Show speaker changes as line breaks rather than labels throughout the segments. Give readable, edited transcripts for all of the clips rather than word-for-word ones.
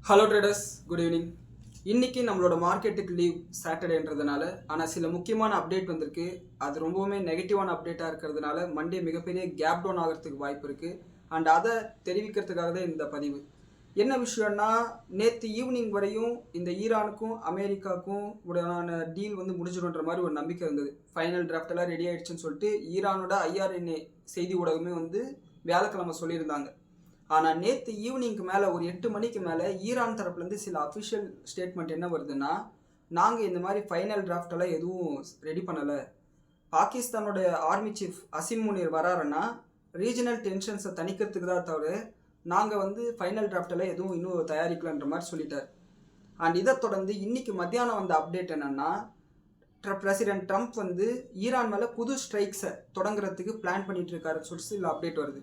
Hello traders, good evening. இன்றைக்கி நம்மளோட மார்க்கெட்டுக்கு லீவ் சாட்டர்டேன்றதுனால, ஆனால் சில முக்கியமான அப்டேட் வந்திருக்கு. அது ரொம்பவுமே நெகட்டிவான அப்டேட்டாக இருக்கிறதுனால மண்டே மிகப்பெரிய கேப் டவுன் ஆகிறதுக்கு வாய்ப்பு இருக்குது. அண்ட் அதை தெரிவிக்கிறதுக்காக தான் இந்த பதிவு. என்ன விஷயம்னா, நேற்று ஈவினிங் வரையும் இந்த ஈரானுக்கும் அமெரிக்காவுக்கும் உடனான டீல் வந்து முடிஞ்சிடுன்ற மாதிரி ஒரு நம்பிக்கை இருந்தது. ஃபைனல் டிராஃப்டெல்லாம் ரெடி ஆகிடுச்சுன்னு சொல்லிட்டு ஈரானோட IRNA செய்தி ஊடகமே வந்து வியாழக்கிழமை சொல்லியிருந்தாங்க. ஆனால் நேற்று ஈவினிங்க்கு மேலே ஒரு 8 மணிக்கு மேலே ஈரான் தரப்புலேருந்து சில அஃபிஷியல் ஸ்டேட்மெண்ட் என்ன வருதுன்னா, நாங்கள் இந்த மாதிரி ஃபைனல் டிராஃப்டெல்லாம் எதுவும் ரெடி பண்ணலை. பாகிஸ்தானோட ஆர்மி சீஃப் அசிம் முனீர் வராருன்னா ரீஜனல் டென்ஷன்ஸை தணிக்கிறதுக்கு தான் தவிர நாங்கள் வந்து ஃபைனல் டிராஃப்டெல்லாம் எதுவும் இன்னும் தயாரிக்கலன்ற மாதிரி சொல்லிட்டார். அண்ட் இதை தொடர்ந்து இன்றைக்கி மத்தியானம் வந்த அப்டேட் என்னென்னா, பிரசிடென்ட் ட்ரம்ப் வந்து ஈரான் மேலே புது ஸ்ட்ரைக்ஸை தொடங்குறதுக்கு பிளான் பண்ணிகிட்டு இருக்காருன்னு சொல்லிட்டு சில அப்டேட் வருது.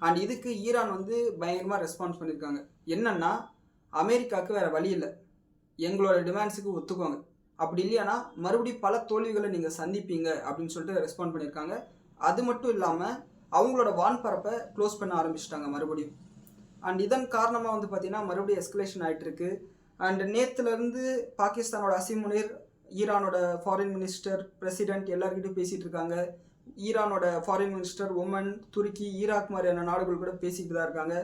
அண்ட் இதுக்கு ஈரான் வந்து பயங்கரமாக ரெஸ்பான்ஸ் பண்ணியிருக்காங்க. என்னென்னா, அமெரிக்காவுக்கு வேறு வழி இல்லை, எங்களோட டிமாண்ட்ஸுக்கு ஒத்துக்கோங்க, அப்படி இல்லையானா மறுபடியும் பல தோல்விகளை நீங்கள் சந்திப்பீங்க அப்படின்னு சொல்லிட்டு ரெஸ்பாண்ட் பண்ணியிருக்காங்க. அது மட்டும் இல்லாமல் அவங்களோட வான்பரப்பை க்ளோஸ் பண்ண ஆரம்பிச்சிட்டாங்க மறுபடியும். அண்ட் இதன் காரணமாக வந்து பார்த்திங்கன்னா மறுபடியும் எஸ்கலேஷன் ஆகிட்டு இருக்கு. அண்ட் நேற்றுலேருந்து பாகிஸ்தானோட அசிம் முனீர், ஈரானோட ஃபாரின் மினிஸ்டர், பிரசிடென்ட் எல்லாருக்கிட்டையும் பேசிகிட்டு இருக்காங்க. ஈரானோட ஃபாரின் மினிஸ்டர் ஒமன், துருக்கி, ஈராக் மாதிரியான நாடுகள் கூட பேசிகிட்டு தான் இருக்காங்க.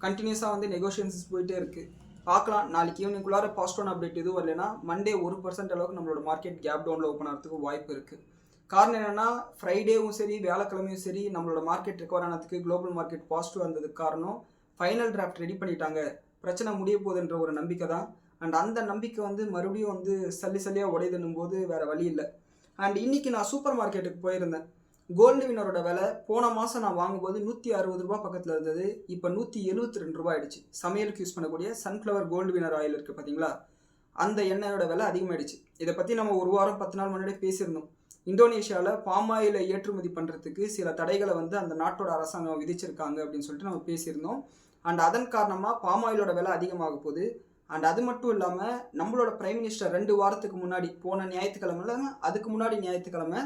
கண்டினியூஸாக வந்து நெகோஷியேஷன்ஸ் போயிட்டே இருக்குது. பார்க்கலாம், நாளைக்கு ஈவினிங்குள்ளார பாசிட்டிவ் அப்டேட் எதுவும் வரலைன்னா மண்டே 1% அளவுக்கு நம்மளோட மார்க்கெட் கேப் டவுனில் ஓப்பன் ஆகிறதுக்கு வாய்ப்பு இருக்குது. காரணம் என்னென்னா, ஃப்ரைடேவும் சரி வியாழக்கிழமையும் சரி நம்மளோட மார்க்கெட் ரெக்கவர் ஆனதுக்கு, குளோபல் மார்க்கெட் பாசிட்டிவ் வந்ததுக்கு காரணம் ஃபைனல் டிராஃப்ட் ரெடி பண்ணிட்டாங்க, பிரச்சனை முடிய போகுதுன்ற ஒரு நம்பிக்கை தான். அண்ட் அந்த நம்பிக்கை வந்து மறுபடியும் வந்து சல்லியாக உடையதுன்னும் போது வேறு வழி இல்லை. அண்ட் இன்றைக்கி நான் சூப்பர் மார்க்கெட்டுக்கு போயிருந்தேன். கோல்டு வினரோட விலை போன மாதம் நான் வாங்கும்போது 160 ரூபா பக்கத்தில் இருந்தது. இப்போ 172 ரூபா ஆயிடுச்சு. சமையலுக்கு யூஸ் பண்ணக்கூடிய சன்ஃப்ளவர் கோல்டு வினர் ஆயில் இருக்குது பார்த்தீங்களா, அந்த எண்ணெயோட விலை அதிகமாகிடுச்சு. இதை பற்றி நம்ம ஒரு வாரம் 10 நாள் முன்னாடியே பேசியிருந்தோம். இந்தோனேஷியாவில் பாம் ஆயிலை ஏற்றுமதி பண்ணுறதுக்கு சில தடைகளை வந்து அந்த நாட்டோட அரசாங்கம் விதிச்சிருக்காங்க அப்படின்னு சொல்லிட்டு நம்ம பேசியிருந்தோம். அண்ட் அதன் காரணமாக பாம் ஆயிலோட விலை அதிகமாக போகுது. அண்ட் அது மட்டும் இல்லாமல் நம்மளோட பிரைம் மினிஸ்டர் 2 வாரத்துக்கு முன்னாடி, போன ஞாயிற்றுக்கிழமை இல்லாமல் அதுக்கு முன்னாடி ஞாயிற்றுக்கிழமை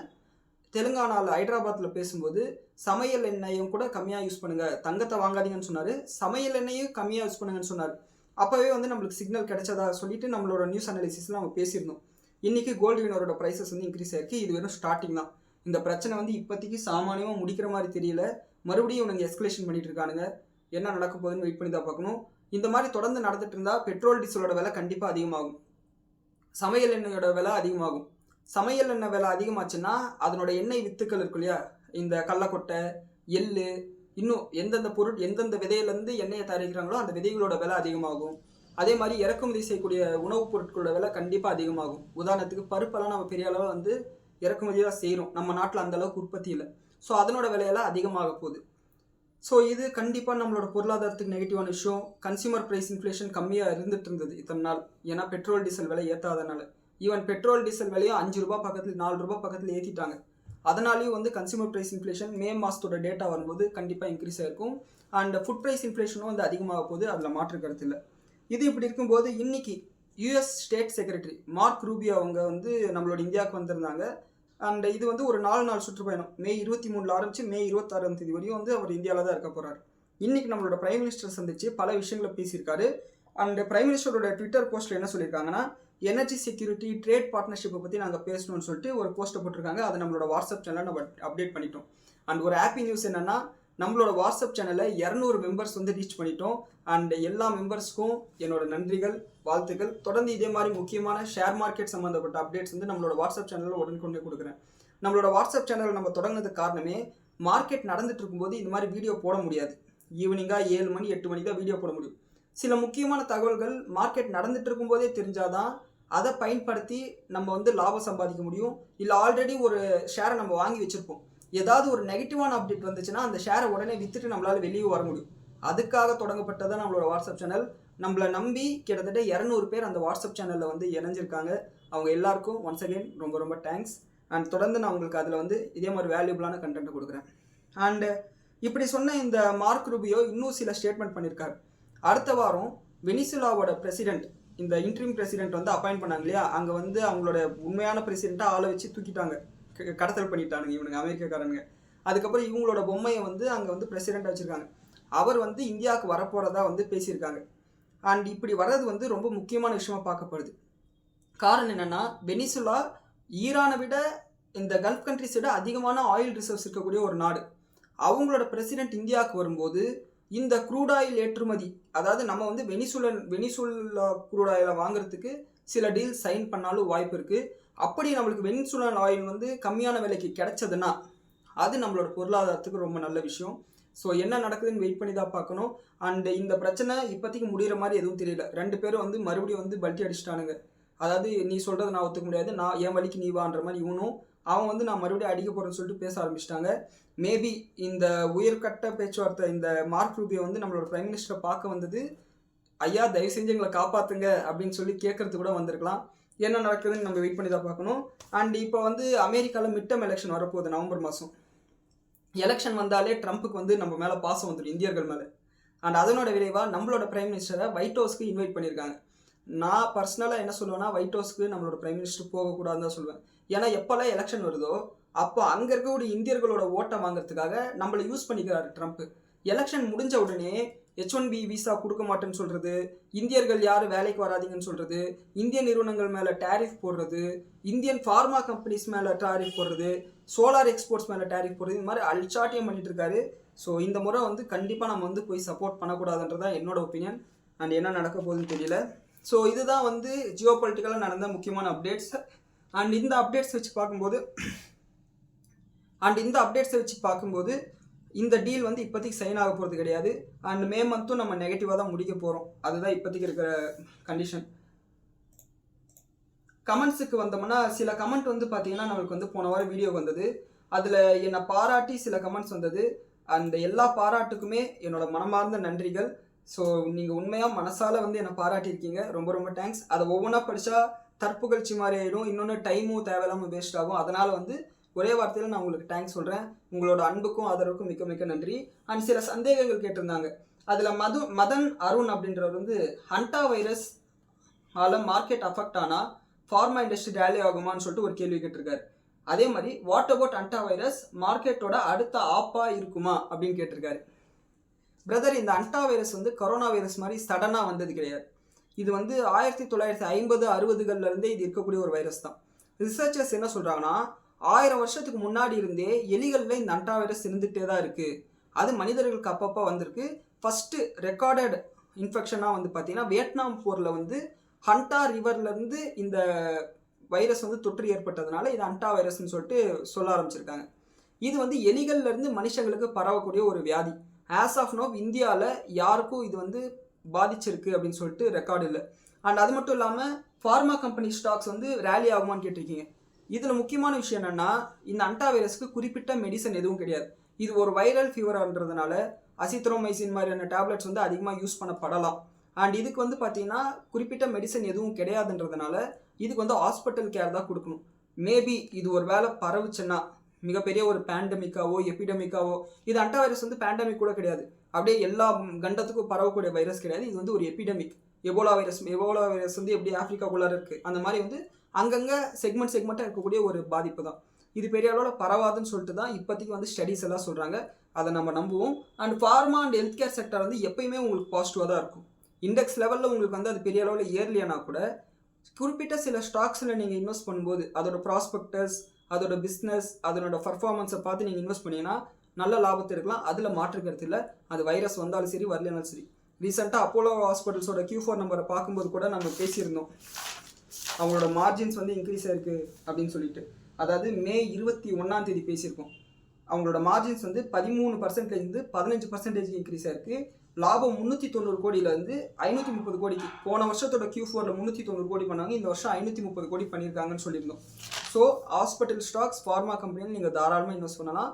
தெலுங்கானாவில் ஹைதராபாத்தில் பேசும்போது சமையல் எண்ணெயும் கூட கம்மியாக யூஸ் பண்ணுங்கள், தங்கத்தை வாங்காதீங்கன்னு சொன்னார். சமையல் எண்ணெயும் கம்மியாக யூஸ் பண்ணுங்கன்னு சொன்னார். அப்போவே வந்து நம்மளுக்கு சிக்னல் கிடைச்சதா சொல்லிட்டு நம்மளோட நியூஸ் அனாலிசிஸில் நம்ம பேசியிருந்தோம். இன்றைக்கி கோல்டு வினரோட ப்ரைஸஸ் வந்து இன்க்ரீஸ் ஆயிருக்கு. இது வெறும் ஸ்டார்டிங் தான். இந்த பிரச்சனை வந்து இப்போதைக்கு சாமானியமாக முடிக்கிற மாதிரி தெரியல. மறுபடியும் இவங்க எஸ்கலேஷன் பண்ணிட்டு இருக்கானுங்க. என்ன நடக்க போகுதுன்னு வெயிட் பண்ணி தான் பார்க்கணும். இந்த மாதிரி தொடர்ந்து நடந்துட்டு இருந்தால் பெட்ரோல் டீசலோட விலை கண்டிப்பாக அதிகமாகும், சமையல் எண்ணெயோட விலை அதிகமாகும். சமையல் எண்ணெய் விலை அதிகமாச்சுன்னா அதனோட எண்ணெய் வித்துக்கள் இருக்கு இல்லையா, இந்த கடலக்கொட்டை, எள்ளு, இன்னும் எந்தெந்த பொருள் எந்தெந்த விதையிலேருந்து எண்ணெயை தயாரிக்கிறாங்களோ அந்த விதைகளோட விலை அதிகமாகும். அதே மாதிரி இறக்குமதி செய்யக்கூடிய உணவுப் பொருட்களோட விலை கண்டிப்பாக அதிகமாகும். உதாரணத்துக்கு பருப்பெல்லாம் நம்ம பெரிய அளவில் வந்து இறக்குமதி தான் செய்கிறோம், நம்ம நாட்டில் அந்த அளவுக்கு உற்பத்தி இல்லை. ஸோ அதனோட விலையெல்லாம் அதிகமாக போகுது. ஸோ இது கண்டிப்பாக நம்மளோட பொருளாதாரத்துக்கு நெகட்டிவான விஷயம். கன்சியூமர் ப்ரைஸ் இன்ஃப்ளேஷன் கம்மியாக இருந்துட்டு இருந்தது இத்தனை நாள், ஏன்னா பெட்ரோல் டீசல் விலை ஏற்றாதனால. ஈவன் பெட்ரோல் டீசல் விலையும் 5 ரூபா பக்கத்தில் 4 ரூபா பக்கத்தில் ஏற்றிட்டாங்க. அதனாலேயும் வந்து கன்சியூமர் ப்ரைஸ் இன்ஃப்ளேஷன் மே மாதத்தோட டேட்டா வரும்போது கண்டிப்பாக இன்க்ரீஸ் ஆகிருக்கும். அண்ட் ஃபுட் ப்ரைஸ் இன்ஃப்ளேஷனும் வந்து அதிகமாக போகுது, அதில் மாற்று கருத்து இல்லை. இது இப்படி இருக்கும்போது இன்றைக்கி US state secretary mark Rubio அவங்க வந்து நம்மளோட இந்தியாவுக்கு வந்திருந்தாங்க. அண்ட் இது வந்து ஒரு 4 நாள் சுற்றுப்பயணம். மே 23 ஆரம்பித்து மே 26 வரையும் வந்து அவர் இந்தியாவில் தான் இருக்க போகிறார். இன்றைக்கி நம்மளோட பிரைம் மினிஸ்டர் சந்தித்து பல விஷயங்களை பேசியிருக்காரு. அண்ட் பிரைம் மினிஸ்டரோட ட்விட்டர் போஸ்ட்டில் என்ன சொல்லியிருக்காங்கன்னா, எனர்ஜி செக்யூரிட்டி, ட்ரேட் பார்ட்னர்ஷிப்பை பற்றி நாங்கள் பேசணும்னு சொல்லிட்டு ஒரு போஸ்ட்டை போட்டிருக்காங்க. அதை நம்மளோட வாட்ஸ்அப் சேனலில் நம்ம அப்டேட் பண்ணிட்டோம். அண்ட் ஒரு ஹாப்பி நியூஸ் என்னென்னா, நம்மளோட வாட்ஸ்அப் சேனலில் 200 மெம்பர்ஸ் வந்து ரீச் பண்ணிட்டோம். அண்ட் எல்லா மெம்பர்ஸ்க்கும் என்னோட நன்றிகள், வாழ்த்துக்கள். தொடர்ந்து இதே மாதிரி முக்கியமான ஷேர் மார்க்கெட் சம்மந்தப்பட்ட அப்டேட்ஸ் வந்து நம்மளோட வாட்ஸ்அப் சேனலில் உடனுக்குடனே கொடுக்குறேன். நம்மளோட வாட்ஸ்அப் சேனல் நம்ம தொடங்கினதுக்கு காரணமே, மார்க்கெட் நடந்துட்டு இருக்கும்போது இந்த மாதிரி வீடியோ போட முடியாது. ஈவினிங்காக 7 மணி 8 மணி தான் வீடியோ போட முடியும். சில முக்கியமான தகவல்கள் மார்க்கெட் நடந்துட்டு இருக்கும்போதே தெரிஞ்சாதான் அதை பயன்படுத்தி நம்ம வந்து லாபம் சம்பாதிக்க முடியும். இல்லை ஆல்ரெடி ஒரு ஷேரை நம்ம வாங்கி வச்சுருப்போம், ஏதாவது ஒரு நெகட்டிவான அப்டேட் வந்துச்சுன்னா அந்த ஷேரை உடனே விற்றுட்டு நம்மளால் வெளியே வர முடியும். அதுக்காக தொடங்கப்பட்டதான் நம்மளோட வாட்ஸ்அப் சேனல். நம்மளை நம்பி கிட்டத்தட்ட 200 பேர் அந்த வாட்ஸ்அப் சேனலில் வந்து இணைஞ்சிருக்காங்க. அவங்க எல்லாருக்கும் ஒன்ஸ் அகெயின் ரொம்ப ரொம்ப தேங்க்ஸ். அண்ட் தொடர்ந்து நான் உங்களுக்கு அதில் வந்து இதே மாதிரி வேல்யூபிளான கண்டென்ட் கொடுக்குறேன். அண்டு இப்படி சொன்ன இந்த மார்க் ரூபியோ இன்னும் சில ஸ்டேட்மெண்ட் பண்ணியிருக்காரு. அடுத்த வாரம் வெனிசுலாவோட பிரசிடென்ட், இந்த இன்ட்ரீம் பிரசிடென்ட் வந்து அப்பாயிண்ட் பண்ணாங்க இல்லையா, அங்கே வந்து அவங்களோட உண்மையான பிரசிடென்ட்டாக ஆளை வச்சு தூக்கிட்டாங்க, கடத்தல் பண்ணிட்டானுங்க இவனுங்க அமெரிக்காக்காரனுங்க. அதுக்கப்புறம் இவங்களோட பொம்மையை வந்து அங்கே வந்து பிரசிடென்ட்டாக வச்சுருக்காங்க. அவர் வந்து இந்தியாவுக்கு வரப்போகிறதா வந்து பேசியிருக்காங்க. அண்ட் இப்படி வர்றது வந்து ரொம்ப முக்கியமான விஷயமா பார்க்கப்படுது. காரணம் என்னென்னா, வெனிசுலா ஈரானை விட இந்த கல்ஃப் கண்ட்ரிஸ் விட அதிகமான ஆயில் ரிசர்வ்ஸ் இருக்கக்கூடிய ஒரு நாடு. அவங்களோட பிரசிடென்ட் இந்தியாவுக்கு வரும்போது இந்த க்ரூட் ஆயில் ஏற்றுமதி, அதாவது நம்ம வந்து வெனிசுலா க்ரூட் ஆயிலை வாங்குறதுக்கு சில டீல் சைன் பண்ணாலும் வாய்ப்பு இருக்குது. அப்படி நம்மளுக்கு வெனிசுலன் ஆயில் வந்து கம்மியான விலைக்கு கிடைச்சதுன்னா அது நம்மளோட பொருளாதாரத்துக்கு ரொம்ப நல்ல விஷயம். ஸோ என்ன நடக்குதுன்னு வெயிட் பண்ணி தான் பார்க்கணும். அண்டு இந்த பிரச்சனை இப்போதைக்கு முடிகிற மாதிரி எதுவும் தெரியல. 2 பேரும் வந்து மறுபடியும் வந்து பல்ட்டி அடிச்சிட்டானுங்க. அதாவது நீ சொல்கிறத நான் ஒத்துக்க முடியாது, நான் என் வழிக்கு நீ வான்ற மாதிரி இவனும் அவன் வந்து நான் மறுபடியும் அடிக்க போகிறேன்னு சொல்லிட்டு பேச ஆரம்பிச்சிட்டாங்க. மேபி இந்த உயர்கட்ட பேச்சுவார்த்தை இந்த மார்க் ரூபியோ வந்து நம்மளோட பிரைம் மினிஸ்டரை பார்க்க வந்தது, ஐயா தயவு செஞ்சு எங்களை காப்பாற்றுங்க அப்படின்னு சொல்லி கேட்கறது கூட வந்திருக்கலாம். என்ன நடக்குதுன்னு நம்ம வெயிட் பண்ணி தான் பார்க்கணும். அண்ட் இப்போ வந்து அமெரிக்காவில் மிட்டம் எலெக்ஷன் வரப்போகுது நவம்பர் மாதம். எலெக்ஷன் வந்தாலே ட்ரம்ப்புக்கு வந்து நம்ம மேலே பாசம் வந்துடும், இந்தியர்கள் மேலே. அண்ட் அதனோட விளைவாக நம்மளோட பிரைம் மினிஸ்டரை ஒயிட் ஹவுஸ்க்கு இன்வைட் பண்ணியிருக்காங்க. நான் பர்சனலாக என்ன சொல்லுவேன்னா, ஒயிட் ஹவுஸ்க்கு நம்மளோட பிரைம் மினிஸ்டர் போகக்கூடாதுன்னு தான் சொல்லுவேன். ஏன்னா எப்போல்லாம் எலெக்ஷன் வருதோ அப்போ அங்கே இருக்கக்கூடிய இந்தியர்களோட ஓட்டை வாங்குறதுக்காக நம்மளை யூஸ் பண்ணிக்கிறாரு ட்ரம்ப். எலெக்ஷன் முடிஞ்ச உடனே H1B விசா கொடுக்க மாட்டேன்னு சொல்கிறது, இந்தியர்கள் யாரும் வேலைக்கு வராதிங்கன்னு சொல்கிறது, இந்திய நிறுவனங்கள் மேலே டேரிஃப் போடுறது, இந்தியன் ஃபார்மா கம்பெனிஸ் மேலே டேரிஃப் போடுறது, சோலார் எக்ஸ்போர்ட்ஸ் மேலே டேரிஃப் போடுறது, இந்த மாதிரி அல்சாட்டியம் பண்ணிட்டு இருக்காரு. ஸோ இந்த முறை வந்து கண்டிப்பாக நம்ம வந்து போய் சப்போர்ட் பண்ணக்கூடாதுன்றதான் என்னோட ஒப்பீனியன். அண்ட் என்ன நடக்க போகுதுன்னு தெரியல. ஸோ இதுதான் வந்து ஜியோ பொலிட்டிக்கலாக நடந்த முக்கியமான அப்டேட்ஸ். அண்ட் இந்த அப்டேட்ஸை வச்சு பார்க்கும்போது இந்த டீல் வந்து இப்போதைக்கு சைன் ஆக போகிறது கிடையாது. அண்ட் மே மந்த்தும் நம்ம நெகட்டிவாக தான் முடிக்க போகிறோம். அதுதான் இப்போதைக்கு இருக்கிற கண்டிஷன். கமெண்ட்ஸுக்கு வந்தோம்னா சில கமெண்ட் வந்து பார்த்தீங்கன்னா நம்மளுக்கு வந்து போன வாரம் வீடியோ வந்தது, அதில் என்னை பாராட்டி சில கமெண்ட்ஸ் வந்தது. அந்த எல்லா பாராட்டுக்குமே என்னோட மனமார்ந்த நன்றிகள். ஸோ நீங்கள் உண்மையாக மனசால் வந்து என்னை பாராட்டியிருக்கீங்க, ரொம்ப ரொம்ப தேங்க்ஸ். அதை ஒவ்வொன்றா படித்தா தற்புகழ்ச்சி மாதிரி ஆகிடும், இன்னொன்று டைமும் தேவையில்லாமல் வேஸ்ட் ஆகும். அதனால் வந்து ஒரே வார்த்தையில் நான் உங்களுக்கு தேங்க்ஸ் சொல்கிறேன். உங்களோட அன்புக்கும் ஆதரவுக்கும் மிக்க மிக்க நன்றி. அண்ட் சில சந்தேகங்கள் கேட்டிருந்தாங்க. அதில் மதன் அருண் அப்படின்றவர் வந்து ஹண்டா வைரஸ் மார்க்கெட் அஃபெக்ட் ஆனால் ஃபார்மா இண்டஸ்ட்ரி ரேலி ஆகுமான்னு சொல்லிட்டு ஒரு கேள்வி கேட்டிருக்காரு. அதே மாதிரி வாட் அபவுட் ஹண்டா வைரஸ் மார்க்கெட்டோட அடுத்த ஆப்பா இருக்குமா அப்படின்னு கேட்டிருக்காரு. பிரதர், இந்த ஹண்டா வைரஸ் வந்து கொரோனா வைரஸ் மாதிரி சடனாக வந்தது கிடையாது. இது வந்து 1950-60களில் இது இருக்கக்கூடிய ஒரு வைரஸ் தான். ரிசர்ச்சர்ஸ் என்ன சொல்கிறாங்கன்னா, 1000 வருஷத்துக்கு முன்னாடி இருந்தே எலிகளில் இந்த ஹண்டா வைரஸ் இருந்துகிட்டே தான் இருக்குது. அது மனிதர்களுக்கு அப்பப்போ வந்திருக்கு. ஃபஸ்ட்டு ரெக்கார்டட் இன்ஃபெக்ஷனாக வந்து பார்த்திங்கன்னா வியட்நாம் போரில் வந்து ஹண்டா ரிவர்லேருந்து இந்த வைரஸ் வந்து தொற்று ஏற்பட்டதுனால இது ஹண்டா வைரஸ்ன்னு சொல்லிட்டு சொல்ல ஆரம்பிச்சிருக்காங்க. இது வந்து எலிகள்லேருந்து மனுஷங்களுக்கு பரவக்கூடிய ஒரு வியாதி. ஆஸ் ஆஃப் நோ இந்தியாவில் யாருக்கும் இது வந்து பாதிச்சிருக்கு அப்படின்னு சொல்லிட்டு ரெக்கார்டு இல்லை. அண்ட் அது மட்டும் இல்லாமல் ஃபார்மா கம்பெனி ஸ்டாக்ஸ் வந்து ரேலி ஆகுமான்னு கேட்டிருக்கீங்க. இதில் முக்கியமான விஷயம் என்னென்னா, இந்த ஹண்டா வைரஸ்க்கு குறிப்பிட்ட மெடிசன் எதுவும் கிடையாது. இது ஒரு வைரல் ஃபீவர்ன்றதுனால அசித்ரோமைசின் மாதிரியான டேப்லெட்ஸ் வந்து அதிகமாக யூஸ் பண்ணப்படலாம். அண்ட் இதுக்கு வந்து பார்த்தீங்கன்னா குறிப்பிட்ட மெடிசன் எதுவும் கிடையாதுன்றதுனால இதுக்கு வந்து ஹாஸ்பிட்டல் கேர் தான் கொடுக்கணும். மேபி இது ஒரு வேளை பரவுச்சுன்னா மிகப்பெரிய ஒரு பேண்டமிக்காவோ எபிடமிக்காவோ, இது ஹண்டா வைரஸ் வந்து பேண்டமிக் கூட கிடையாது, அப்படியே எல்லா கண்டத்துக்கும் பரவக்கூடிய வைரஸ் கிடையாது. இது வந்து ஒரு எபிடமிக். எபோலா வைரஸ் வந்து எப்படி ஆஃப்ரிக்காக்குள்ளார இருக்குது, அந்த மாதிரி வந்து அங்கங்கே செக்மெண்ட்டாக இருக்கக்கூடிய ஒரு பாதிப்பு தான். இது பெரிய அளவில் பரவாதுன்னு சொல்லிட்டு தான் இப்போதைக்கு வந்து ஸ்டடீஸ் எல்லாம் சொல்கிறாங்க. அதை நம்ம நம்புவோம். And pharma and health care sector வந்து எப்பயுமே உங்களுக்கு பாசிட்டிவாக தான் இருக்கும். இண்டெக்ஸ் லெவலில் உங்களுக்கு வந்து அது பெரிய அளவில் ஏர்லியானா கூட குறிப்பிட்ட சில ஸ்டாக்ஸில் நீங்கள் இன்வெஸ்ட் பண்ணும்போது அதோட ப்ராஸ்பெக்டஸ், அதோட பிஸ்னஸ், அதனோட பர்ஃபார்மன்ஸை பார்த்து நீங்கள் இன்வெஸ்ட் பண்ணிங்கன்னா நல்ல லாபத்தை இருக்கலாம். அதில் மாற்றுக்கிறது இல்லை. அது வைரஸ் வந்தாலும் சரி வரலனாலும் சரி. ரீசெண்டாக அப்போலோ ஹாஸ்பிட்டல்ஸோட Q4 நம்பரை பார்க்கும்போது கூட நம்ம பேசியிருந்தோம், அவங்களோட மார்ஜின்ஸ் வந்து இன்க்ரீஸ் ஆயிருக்கு அப்படின்னு சொல்லிட்டு. அதாவது மே 21 பேசியிருக்கோம். அவங்களோட மார்ஜின்ஸ் வந்து 13%லேருந்து 15% இன்க்ரீஸ் ஆயிருக்கு. லாபம் 390 கோடியிலேருந்து 530 கோடிக்கு. போன வருஷத்தோட Q4ல 390 கோடி பண்ணாங்க, இந்த வருஷம் 530 கோடி பண்ணியிருக்காங்கன்னு சொல்லியிருந்தோம். ஸோ ஹாஸ்பிட்டல் ஸ்டாக்ஸ், ஃபார்மா கம்பெனின்னு நீங்கள் தாராளமாக இன்வெஸ்ட் பண்ணலாம்.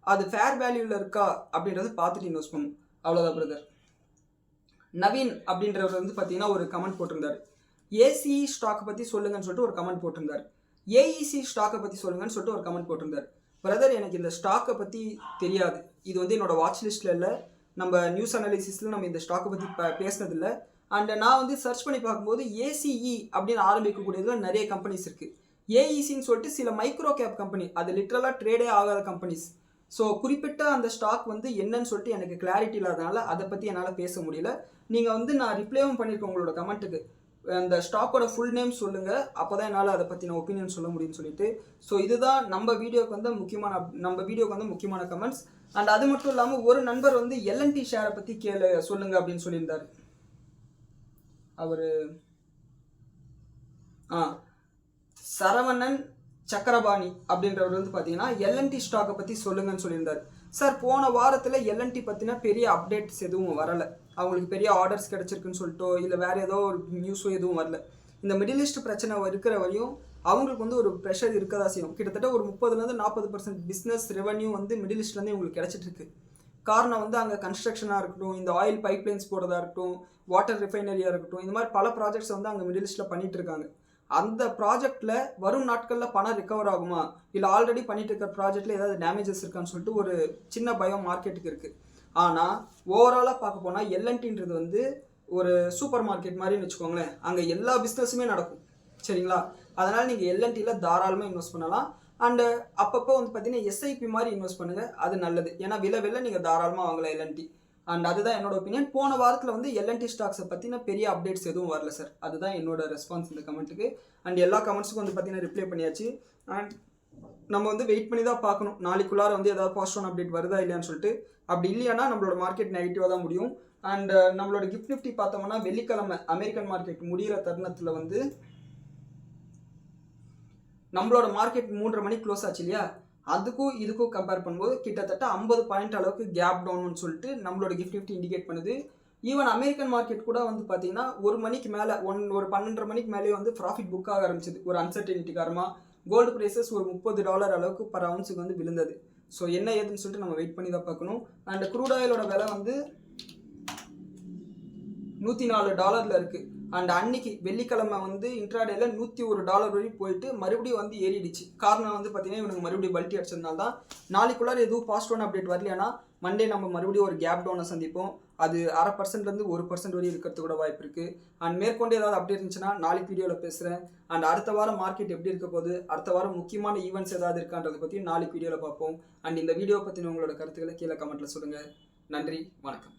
அது ஃபேர் வேல்யூவில் இருக்கா அப்படின்றத பார்த்துட்டு இன்வெஸ்ட் பண்ணணும். அவ்வளோதான் பிரதர். நவீன் அப்படின்றவர் வந்து பார்த்தீங்கன்னா ஒரு கமெண்ட் போட்டிருந்தார். ஏசி ஸ்டாக்கை பற்றி சொல்லுங்கன்னு சொல்லிட்டு ஒரு கமெண்ட் போட்டிருந்தார். ஏஇசி ஸ்டாக்கை பற்றி சொல்லுங்கன்னு சொல்லிட்டு ஒரு கமெண்ட் போட்டிருந்தார். பிரதர், எனக்கு இந்த ஸ்டாக்கை பற்றி தெரியாது. இது வந்து என்னோடய வாட்ச் லிஸ்ட்டில் இல்லை. நம்ம நியூஸ் அனாலிசிஸில் நம்ம இந்த ஸ்டாக்கை பற்றி பேசினதில்லை. அண்ட் நான் வந்து சர்ச் பண்ணி பார்க்கும்போது ஏசிஇ அப்படின்னு ஆரம்பிக்கக்கூடியதில் நிறைய கம்பெனிஸ் இருக்குது. ஏஇசின்னு சொல்லிட்டு சில மைக்ரோ கேப் கம்பெனி, அது லிட்ரலாக ட்ரேடே ஆகாத கம்பெனிஸ். ஸோ குறிப்பிட்ட அந்த ஸ்டாக் வந்து என்னன்னு சொல்லிட்டு எனக்கு கிளாரிட்டி இல்லாதனால அதை பற்றி என்னால் பேச முடியல. நீங்கள் வந்து நான் ரிப்ளைவும் பண்ணியிருக்கேன் உங்களோட கமெண்ட்டுக்கு. அந்த ஸ்டாக்கோட ஃபுல் நேம் சொல்லுங்கள், அப்போ தான் என்னால் அதை பற்றின ஒப்பீனியன் சொல்ல முடியும்னு சொல்லிட்டு. ஸோ இதுதான் நம்ம வீடியோக்கு வந்து முக்கியமான கமெண்ட்ஸ். அண்ட் அது மட்டும் இல்லாமல் ஒரு நண்பர் வந்து எல்என்டி ஷேரை பற்றி சொல்லுங்க அப்படின்னு சொல்லியிருந்தார். அவர் சரவணன் சக்கரபாணி அப்படின்றவர் வந்து பார்த்தீங்கன்னா எல்என்டி ஸ்டாக்கை பற்றி சொல்லுங்கன்னு சொல்லியிருந்தார். சார், போன வாரத்தில் எல்என்டி பற்றின பெரிய அப்டேட்ஸ் எதுவும் வரலை. அவங்களுக்கு பெரிய ஆர்டர்ஸ் கிடச்சிருக்குன்னு சொல்லிட்டோ இல்லை வேறு ஏதோ ஒரு நியூஸோ எதுவும் வரல. இந்த மிடில் ஈஸ்ட் பிரச்சனை இருக்கிற வரையும் அவங்களுக்கு வந்து ஒரு ப்ரெஷர் இருக்க தான் செய்யும். கிட்டத்தட்ட ஒரு 30-40% பிஸ்னஸ் ரெவன்யூ வந்து மிடில் ஈஸ்ட்லேருந்து இவங்களுக்கு கிடச்சிட்டு இருக்கு. காரணம் வந்து அங்கே கன்ஸ்ட்ரக்ஷனாக இருக்கட்டும், இந்த ஆயில் பைப்லைன்ஸ் போடுறதா இருக்கட்டும், வாட்டர் ரிஃபைனரியாக இருக்கட்டும், இந்த மாதிரி பல ப்ராஜெக்ட்ஸ் வந்து அங்கே மிடில் ஈஸ்ட்டில் பண்ணிட்டு இருக்காங்க. அந்த ப்ராஜெக்டில் வரும் நாட்களில் பணம் ரிகவர் ஆகுமா, இல்லை ஆல்ரெடி பண்ணிட்டு இருக்கிற ப்ராஜெக்டில் ஏதாவது டேமேஜஸ் இருக்கான்னு சொல்லிட்டு ஒரு சின்ன பயம் மார்க்கெட்டுக்கு இருக்குது. ஆனால் ஓவராலாக பார்க்க போனால் எல்என்டின்றது வந்து ஒரு சூப்பர் மார்க்கெட் மாதிரின்னு வச்சுக்கோங்களேன். அங்கே எல்லா பிஸ்னஸுமே நடக்கும், சரிங்களா? அதனால் நீங்கள் எல்என்டியில் தாராளமாக இன்வெஸ்ட் பண்ணலாம். அண்டு அப்பப்போ வந்து பார்த்தீங்கன்னா எஸ்ஐபி மாதிரி இன்வெஸ்ட் பண்ணுங்கள், அது நல்லது. ஏன்னா விலை நீங்கள் தாராளமாக வாங்கலாம் எல்என்டி. அண்ட் அதுதான் என்னோட ஒப்பீனியன். போன வாரத்தில் வந்து எல்என்டி ஸ்டாக்ஸை பற்றின பெரிய அப்டேட்ஸ் எதுவும் வரல சார். அதுதான் என்னோட ரெஸ்பான்ஸ் இந்த கமெண்ட்டுக்கு. அண்ட் எல்லா கமெண்ட்ஸுக்கும் வந்து பார்த்தீங்கன்னா ரிப்ளை பண்ணியாச்சு. அண்ட் நம்ம வந்து வெயிட் பண்ணி தான் பார்க்கணும், நாளைக்குள்ளார வந்து ஏதாவது பாசிட்டிவ் அப்டேட் வருதா இல்லையான்னு சொல்லிட்டு. அப்படி இல்லையானா நம்மளோட மார்க்கெட் நெகட்டிவாக தான் முடியும். அண்ட் நம்மளோட கிஃப்ட் நிஃப்டி பார்த்தோம்னா வெள்ளிக்கிழமை அமெரிக்கன் மார்க்கெட் முடிகிற தருணத்தில் வந்து நம்மளோட மார்க்கெட் 3:30 மணிக்கு க்ளோஸ் ஆச்சு இல்லையா, அதுக்கும் இதுக்கும் கம்பேர் பண்ணும்போது கிட்டத்தட்ட 50 பாயிண்ட் அளவுக்கு கேப் டவுன்னு சொல்லிட்டு நம்மளோட கிஃப்ட் நிஃப்டி இண்டிகேட் பண்ணுது. ஈவன் அமெரிக்கன் மார்க்கெட் கூட வந்து பார்த்தீங்கன்னா ஒரு மணிக்கு மேலே ஒரு 12:30 மணிக்கு மேலேயே வந்து ப்ராஃபிட் புக் ஆக ஆரம்பிச்சிது. ஒரு அன்சர்டனிட்டி காரணமாக கோல்டு ப்ரைஸஸ் ஒரு $30 அளவுக்கு பர் அவுன்ஸுக்கு வந்து விழுந்தது. ஸோ என்ன ஏதுன்னு சொல்லிட்டு நம்ம வெயிட் பண்ணி தான் பார்க்கணும். அண்ட் க்ரூட் ஆயிலோட விலை வந்து $104 இருக்குது. அண்ட் அன்னைக்கு வெள்ளிக்கிழமை வந்து இன்ட்ராடேல $101 வரைக்கும் போயிட்டு மறுபடியும் வந்து ஏறிடுச்சு. காரணம் வந்து பார்த்தீங்கன்னா இவனுக்கு மறுபடியும் பல்ட்டி அடிச்சதுனால தான். நாளைக்குள்ளார எதுவும் பாசிட்டிவான அப்டேட் வரலையானா மண்டே நம்ம மறுபடியும் ஒரு கேப் டவுனை சந்திப்போம். அது 0.5% 1% வரையும் இருக்கிறது கூட வாய்ப்பு இருக்குது. அண்ட் மேற்கொண்டு ஏதாவது அப்டேட் இருந்துச்சுன்னா நாளைக்கு வீடியோவில் பேசுகிறேன். அண்ட் அடுத்த வாரம் மார்க்கெட் எப்படி இருக்க போகுது, அடுத்த வாரம் முக்கியமான ஈவெண்ட்ஸ் ஏதாவது இருக்கான்றதை பற்றி நாளைக்கு வீடியோவில் பார்ப்போம். அண்ட் இந்த வீடியோ பற்றின உங்களோட கருத்துக்களை கீழே கமெண்ட்டில் சொல்லுங்கள். நன்றி, வணக்கம்.